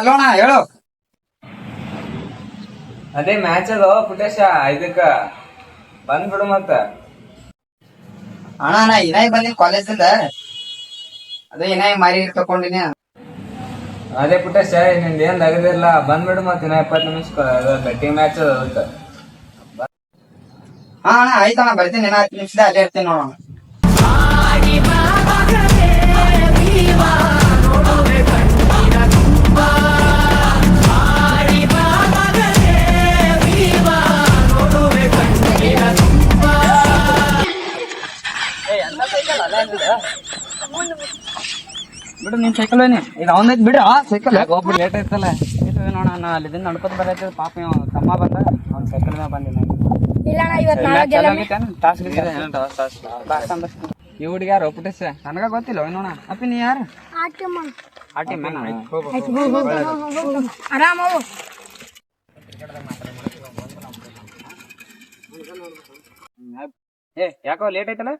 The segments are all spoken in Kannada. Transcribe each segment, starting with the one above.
ಲೋಣ ಹೇಳು. ಅದೇ ಮ್ಯಾಚ್ ಅದು ಪುಟೇಶ, ಇದಕ್ಕ ಬಂದ್ಬಿಡು ಮತ್ತ. ಅಣ್ಣ ನಾ ಇನಾಯಿ ಬಂದಿನಿ ಕಾಲೇಜಿಂದ, ಅದೇ ಇನಾಯಿ ಮಾರಿ ತಕೊಂಡಿನಿ. ಅದೇ ಪುಟೇಶ, ನಿಂದ ಏನ್ ತಗದಿಲ್ಲ, ಬಂದ್ಬಿಡು ಮತ್ತ. ಇನ್ನ 20 ನಿಮಿಷ ಬೆಟ್ಟಿಂಗ್ ಮ್ಯಾಚ್ ಅದಕ್ಕ. ಹಾ ಅಣ್ಣ ಆಯ್ತಣ್ಣ, ಬರ್ತೀನಿ. ಇನ್ನ 10 ನಿಮಿಷದ ಅಲ್ಲೇ ಇರ್ತೀನಿ ನೋಡೋಣ. ಬಿಡು ನಿನ್ ಸೈಕಲ್ ಇದು ಅವನೈತ್ ಬಿಡು. ಸೈಕಲ್ ಹೋಗ್ಬಿಟ್ಟು ಲೇಟ್ ಆಯ್ತಲ್ಲ ನೋಡ. ನಾ ಅಲ್ಲಿಂದ ನಡ್ಕೊತ ಬರೈತೆ. ಪಾಪ ತಮ್ಮ ಬಂದ, ಅವ್ನ ಸೈಕಲ್ ಮ್ಯಾಗ ಬಂದಿನ. ಈ ಹುಡುಗಿ ಯಾರು ಪುಟೇಶ? ನನಗ ಗೊತ್ತಿಲ್ಲ ನೋಣ. ಅಪ್ಪಿ ನೀ ಯಾರು? ಆಟಿ ಮ್ಯಾನ್. ಏ ಯಾಕೋ ಲೇಟ್ ಐತಲ್ಲ?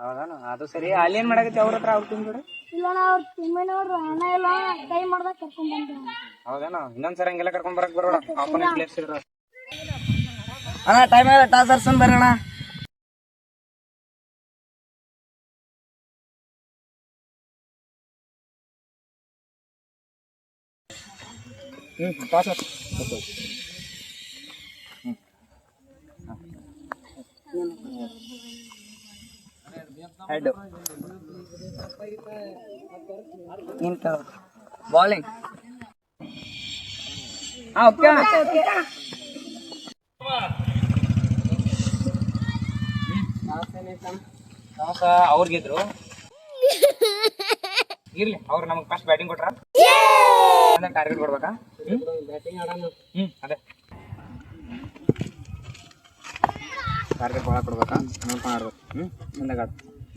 ಹೌದಾನ? ಅದು ಸರಿ. ಅಲ್ಲಿ ಏನ್ ಮಾಡಕತ್ತಿ ಅವ್ರ ಹತ್ರ? ಅವ್ರ ತಿಂದ್ಬಿಡ. ಹೌದೇನ? ಇನ್ನೊಂದ್ಸರಿ ಹಂಗೆಲ್ಲ ಕರ್ಕೊಂಡ್ ಬರಕ್ ಬರೋಣ. ಆಪೋನೆಂಟ್ ಪ್ಲೇಸ್ ಇರೋ ಅಣ್ಣ ಟೈಮ್ ಆಗ ಟಾಸರ್ಸನ್ ಬರೋಣ. Head bowling. ಓಕೆ ಅವ್ರಿಗಿದ್ರು ಇರ್ಲಿ. ಅವ್ರು ನಮಗ್ ಫಸ್ಟ್ ಬ್ಯಾಟಿಂಗ್ ಕೊಟ್ರ, ಟಾರ್ಗೆಟ್ ಕೊಡ್ಬೇಕಾ? ಅದೇ ಟಾರ್ಗೆಟ್ ಭಾಳ ಕೊಡ್ಬೇಕಾ? ನೋಡ್ಕೊಂಡು ಆಡ್ಬೇಕು. ಮುಂದಾಗ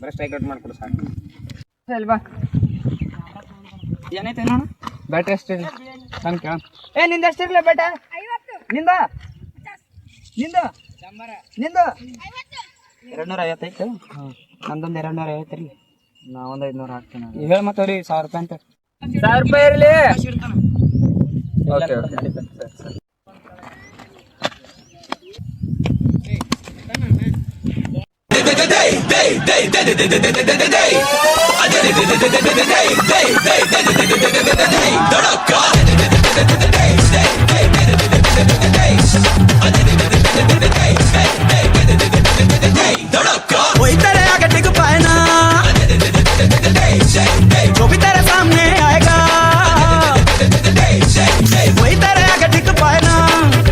ಬರೀ ಸ್ಟ್ರೈಕ್ ಔಟ್ ಮಾಡ್ಕೊಡು ಸಾಕು. ಅಲ್ವಾ? ಏನೈತೆ ನೋಡ ಬ್ಯಾಟ್ ಎಷ್ಟಿರಲಿ ಹಂಗೆ ಕೇಳ. ಏ ನಿಂದ ಎಷ್ಟಿರ್ಲಿ ಬ್ಯಾಟ? ನಿಂದ ನಿಂದ ನಿಂದ 250 ನಂದೊಂದು 250 ಇರಲಿ. ನಾವೊಂದು 500 ಹಾಕ್ತೀನಿ. ಹೇಳ ಮತ್ತೆ ಅವ್ರಿಗೆ 1000 ರೂಪಾಯಿ ಅಂತ. 1000 ರೂಪಾಯಿ ಇರಲಿ. ಓಕೆ ಓಕೆ वही तेरे आगे टिक पाए ना, जो भी तेरे सामने आएगा। वही तेरे आगे टिक पाए ना,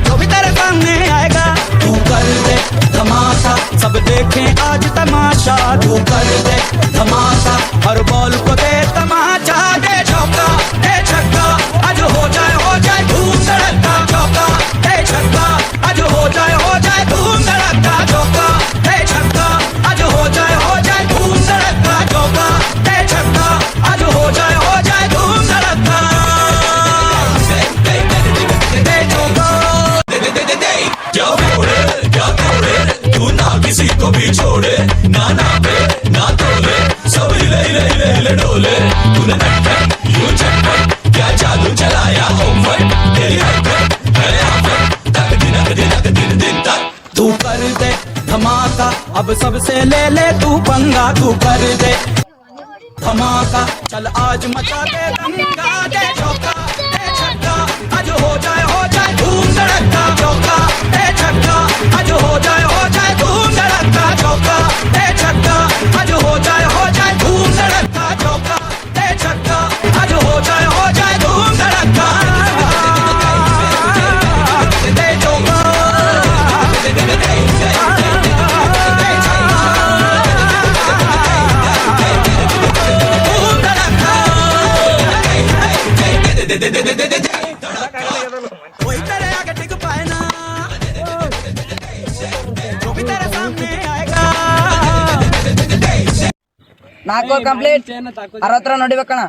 जो भी तेरे सामने आएगा। तू कर दे धमाका, सब देखें आज तमाशा। तू कर दे धमाका, हर बॉल को दे तमाचा। दे चौका दे छक्का, आज हो जाए धूम धड़का। चौका दे छक्का, तू कर दे धमाका, अब सबसे ले ले तू पंगा, तू कर दे धमाका, चल आज मचा दे दंगा, दे चौका दे छक्का, आज हो जाए धूम धड़का, चौका दे छक्का, आज हो जाए धूम धड़का, चौका दे छक्का, आज हो जाए धूम धड़का, चौका दे छक्का, आज हो जाए धूम धड़का, दे चौका कोई तेरे आगे टिक पाए ना, जो भी तेरे सामने आएगा. ನಾಲ್ಕು ಕಂಪ್ಲೀಟ್ 60 ರನ್ ಹೊಡಿಬೇಕಣ್ಣ.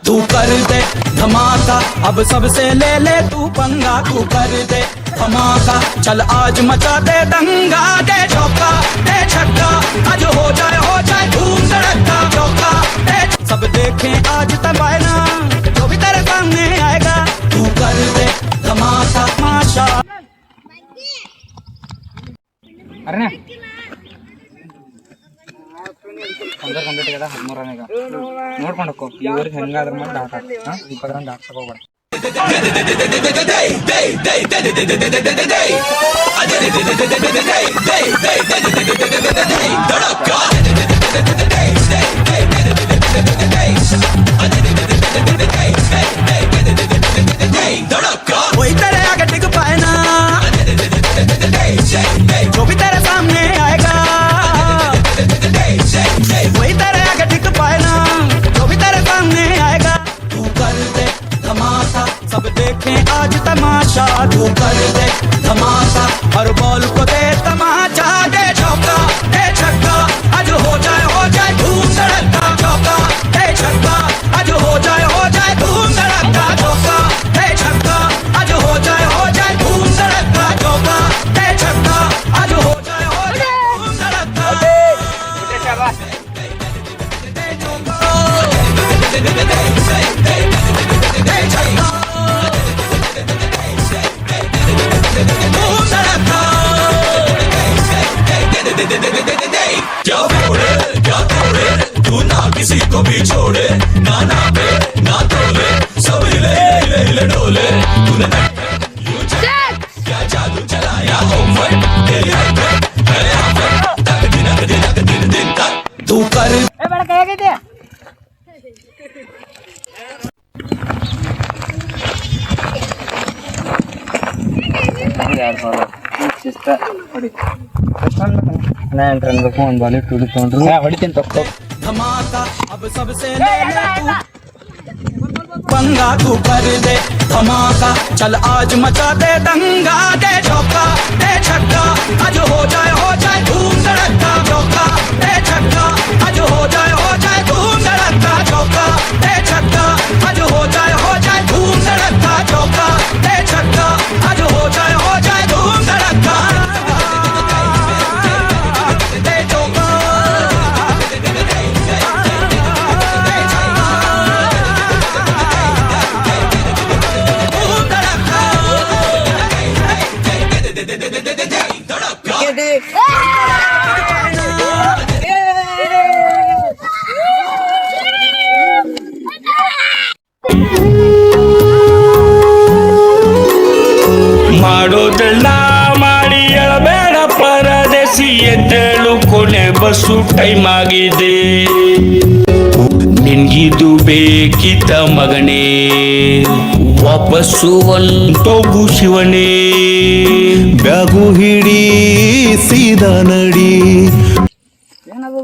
तू कर दे धमाका, अब सबसे ले ले तू पंगा, तू कर दे धमाका, चल आज मचा दे दंगा, दे चौका दे छक्का, आज हो जाए धूम धड़का, चौका दे सब देखें आज तमाशा, जो भी तेरे सामने आएगा, तू कर दे धमाका माशा. ಅರಣ್ಯ ಕಂಪ್ಲೀಟ್ ಆಗ್ಯದ 13 ರನ್ ಈಗ ನೋಡ್ಕೊಂಡು ಹೋಗು. ಈ ಊರಿಗೆ ಹೆಂಗಾದ್ರೂ ಮಾಡಿ ದಾಟ 20 ರನ್ ದಾಟ್ಸಕ್ ಹೋಗ್ಬೇಡ. कोई तेरे आगे टिक पाए ना, जो भी तेरे सामने आएगा, कोई तेरे आगे टिक पाए ना, जो भी तेरे सामने आएगा, तू कर दे धमाका, सब देखें आज तमाशा, तू कर दे धमाका, हर बॉल को दे तमाचा, दे चौका दे छक्का, आज हो जाए धूम धड़का, चौका दे छक्का, आज हो जाए धूम धड़का, चौका दे छक्का, आज हो जाए धूम धड़का, चौका दे छक्का, आज हो जाए धूम धड़का, दे चौका दे छक्का धूम धड़का. क्या तोड़े तू ना किसी को भी छोड़े, ना पे ना तोले, सब हिले डोले, तूने क्या जादू चलाया हो मैं तेरी दिन तक तू कर ಹೊಡಿತೀನಿ ತಪ್ಪು. धमाका, अब सबसे ले ले तू पंगा, तू कर दे धमाका, चल आज मचा दे दंगा, दे चौका दे छक्का, आज हो जाए धूम धड़का, चौका दे छक्का, आज हो जाए धूम धड़का, चौका दे छक्का, आज हो जाए धूम धड़का, चौका दे छक्का, आज हो जाए धूम धड़का, दे चौका ಮಾಡೋದೆಲ್ಲ ಮಾಡಿ ಎಳಬೇಡ ಪರದೇಸಿ, ಎದ್ದೇಳು ಕೊನೆ ಬಸ್ಸು ಟೈಮ್ ಆಗಿದೆ, ನಿನ್ಗಿದು ಬೇಕಿತ ಮಗನೇ, ವಾಪಸ್ಸು ಒಂಟೋಗು ಶಿವನೇ, ಬ್ಯಾಗು ಹಿಡಿ ಸೀದಾ ನಡಿ. ಏನದು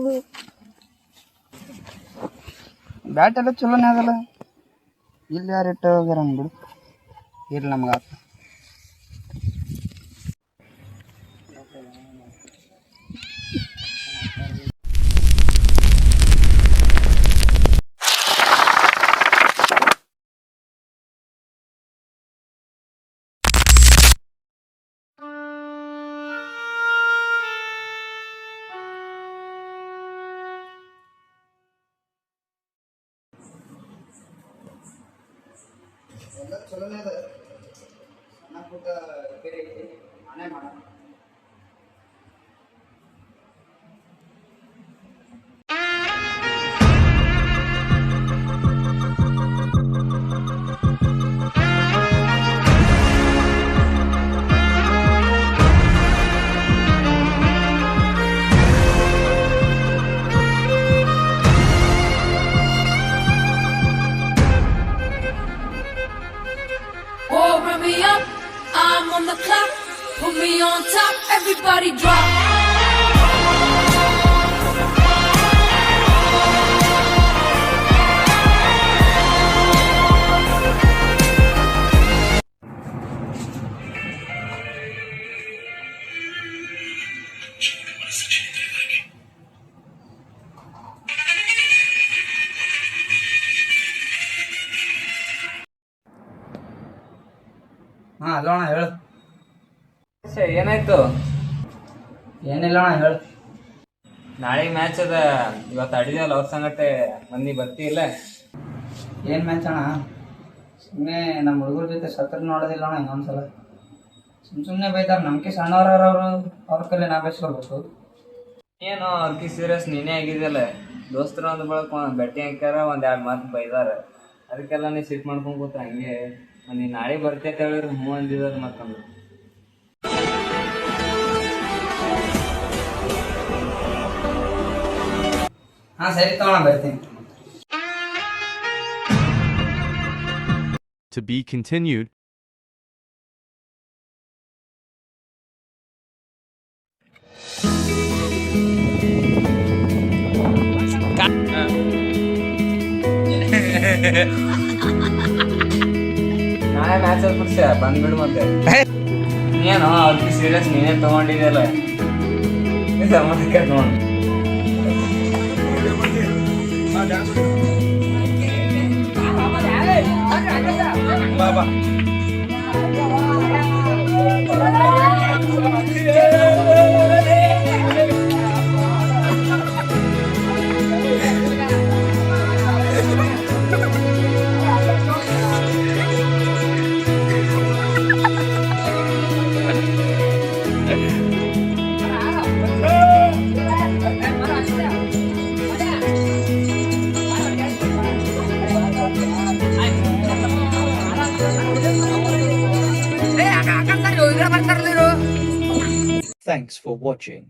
ಬ್ಯಾಟ್ ಎಲ್ಲ ಚಲೋನೇ ಆಗಲ್ಲ, ಇಲ್ಲಿ ಯಾರು ಇಟ್ಟು ಹೋಗ್ಯಾರ ಅಂದ್ಬಿಡು. ಇರ್ಲಿ ನಮ್ಗೆ ಆತ. ಚಲೋನೇ ಅದ ಸಣ್ಣ ಪುಟ್ಟ ರಿಪೇರಿ ಐತಿ ನಾನೇ ಮಾಡೋಣ. Oh, run me up, I'm on the clock. Put me on top, everybody drop. ಹಾ ಅಲ್ಲ ಅಣ್ಣ ಹೇಳು. ಏನಾಯ್ತು? ಏನಿಲ್ಲ ಅಣ್ಣ ಹೇಳು. ನಾಳೆ ಮ್ಯಾಚ್ ಅದ, ಇವತ್ತು ಆಡಿದೇವಲ್ಲ ಅವ್ರ ಸಂಗಟೆ ಮಂದಿ ಬರ್ತಿಲ್ಲ. ಏನು ಮ್ಯಾಚ್ ಅಣ್ಣ? ಸುಮ್ಮನೆ ನಮ್ಮ ಹುಡುಗರ ಜೊತೆ ಸತ್ರ ನೋಡೋದಿಲ್ಲ ಅಣ್ಣ ಇನ್ನೊಂದ್ಸಲ. ಸುಮ್ಮನೆ ಬೈತಾರೆ, ನಮ್ಗೆ ಸಣ್ಣವ್ರವ್ರು ಅವ್ರ ಕೈಲಿ ನಾ ಬಯಸ್ಕೊಳ್ಬೇಕು. ಏನು ಅವ್ರಿಗೆ ಸೀರಿಯಸ್ ನೀನೇ ಆಗಿದೆಯಲ್ಲ, ದೋಸ್ತರು ಒಂದು ಬಳಕ ಬೆಟ್ಟಿ ಹಾಕ್ಯಾರ, ಒಂದೆರಡು ಮಾತು ಬೈದಾರ, ಅದಕ್ಕೆಲ್ಲ ನೀ ಸಿಟ್ ಮಾಡ್ಕೊಂಡ್ ಕೂತ ಹಂಗೆ. ನೀ ನಾಳೆ ಬರ್ತೈತೆ ಹೇಳಿದ್ರೆ ಹ್ಞೂ ಅಂದಿದ್ದಾರೆ ಮತ್ತಂದ್ರೆ. ಹಾಂ ಸರಿ ತಗೋಣ ಬರ್ತೀನಿ. To be continued. ನಾಳೆ ಮ್ಯಾಚ್ ಅಲ್ಲಿ ಬಿಡ್ಸ ಬಂದ್ಬಿಡು ಮತ್ತೆ. ಏನು ಅವ್ರಿಗೆ ಸೀರಿಯಸ್ ನೀನೇ ತಗೊಂಡಿದೆಯಲ್ಲ, ಸಂಬಂಧಕ್ಕೆ ನೋಡಿ. Thanks for watching.